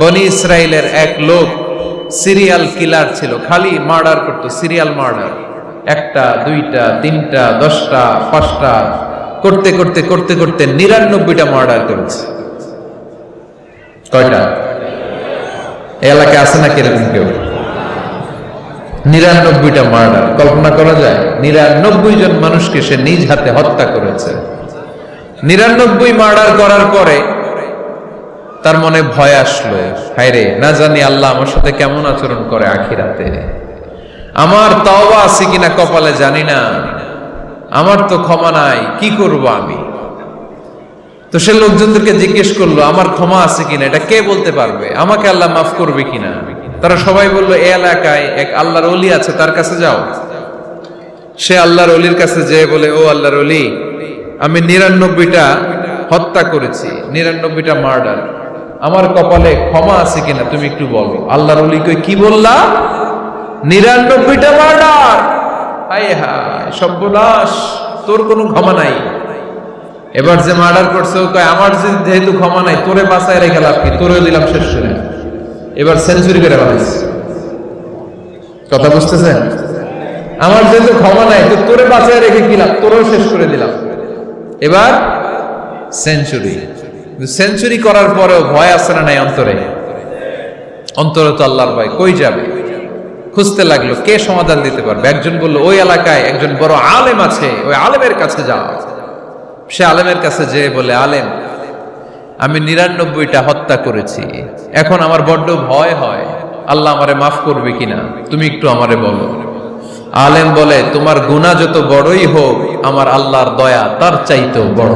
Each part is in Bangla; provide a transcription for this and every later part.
বনি ইসরায়েলের এক লোক সিরিয়াল কিলার ছিল, খালি মার্ডার করতো, সিরিয়াল মার্ডার। একটা, দুইটা, তিনটা, 10টা, 5টা করতে করতে করতে করতে 99টা মার্ডার করেছে। কয়টা? এলাকায় আছে নাকি এরকম কেউ? 99টা মার্ডার। কল্পনা করা যায়? 99 জন মানুষকে সে নিজ হাতে হত্যা করেছে। 99 মার্ডার করার পরে তার মনে ভয় আসলো, হায়রে, না জানি আল্লাহ আমার সাথে কেমন আচরণ করে আখিরাতে। আমার তওবা আছে কিনা কপালে জানি না, আমার তো ক্ষমা নাই, কি করব আমি? তো সে লোকজনদেরকে জিজ্ঞেস করলো, আমার ক্ষমা আছে কিনা, এটা কে বলতে পারবে? আমাকে আল্লাহ মাফ করবে কিনা? তারা সবাই বললো, এই এলাকায় এক আল্লাহর ওলি আছে, তার কাছে যাও। সে আল্লাহর ওলির কাছে যেয়ে বলে, ও আল্লাহর ওলি, আমি 99টা হত্যা করেছি, 99টা মার্ডার, আমার কপালে ক্ষমা আছে কিনা তুমি একটু বলো। আল্লাহর ওলি কই, কি বললা? 99টা মার্ডার? হায় হায়, সর্বনাশ, তোর কোনো ক্ষমা নাই। এবার যে মার্ডার করছে ও কয়, আমার যেহেতু ক্ষমা নাই, তোরে বাঁচায় রেখে লাভ কি, তোরেও দিলাম শেষ করে। এবার সেঞ্চুরি করে বানাইছে। কথা বুঝতেছেন? আমার যেহেতু ক্ষমা নাই, তো তোরে বাঁচায় রেখে কি লাভ, তোরেও শেষ করে দিলাম। এবার সেঞ্চুরি। সেঞ্চুরি করার পরেও ভয় আছে না নাই অন্তরে? অন্তরে তো আল্লাহর ভয়, কই যাবে? খুঁজতে লাগলো কে সমাধান দিতে পারবে। একজন বলল, ওই এলাকায় একজন বড় আলেম আছে, ওই আলেমের কাছে যাও। সে আলেমের কাছে যেয়ে বলে, আলেম, আমি 99টা হত্যা করেছি, এখন আমার বড্ড ভয় হয়, আল্লাহ আমারে মাফ করবে কিনা, তুমি একটু আমারে বলো। আলেম বলে, তোমার গুনাহ যত বড়ই হোক, আমার আল্লাহর দয়া তার চাইতেও বড়।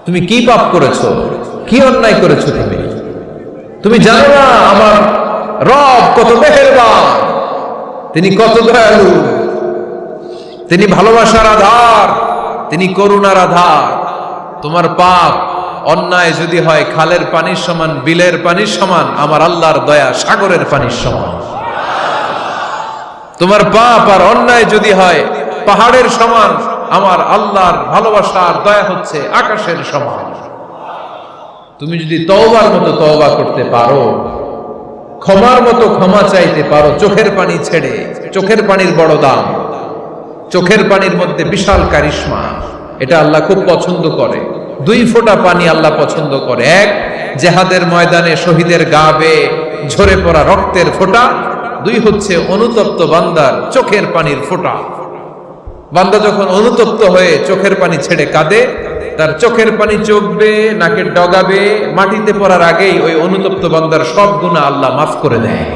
তুমি কি পাপ করেছো, কি অন্যায় করেছো? তুমি জানো না আমার রব কত মেহেরবান, তিনি কত দয়ালু, তিনি ভালোবাসার আধার, তিনি করুণার আধার। তোমার পাপ অন্যায় যদি হয় খালের পানির সমান, বিলের পানির সমান, আমার আল্লাহর দয়া সাগরের পানির সমান। তোমার পাপ আর অন্যায় যদি হয় পাহাড়ের সমান, আমার আল্লাহর ভালোবাসার দয়া হচ্ছে আকাশের সমান। তুমি যদি তওবার মতো তওবা করতে পারো, ক্ষমার মতো ক্ষমা চাইতে পারো, চোখের পানি ছেড়ে, চোখের পানির বড় দাম, চোখের পানির মধ্যে বিশাল কারিশমা, এটা আল্লাহ খুব পছন্দ করে। 2 ফোঁটা পানি আল্লাহ পছন্দ করে। এক, জেহাদের ময়দানে শহীদের গা বেয়ে ঝরে পড়া রক্তের ফোঁটা। 2 হচ্ছে অনুতপ্ত বান্দার চোখের পানির ফোঁটা। বান্দা যখন অনুতপ্ত হয়ে চোখের পানি ছেড়ে কাঁদে, তার চোখের পানি চোখবে, নাকের ডগাবে, মাটিতে পড়ার আগেই ওই অনুতপ্ত বান্দার সব গুনাহ আল্লাহ মাফ করে দেয়।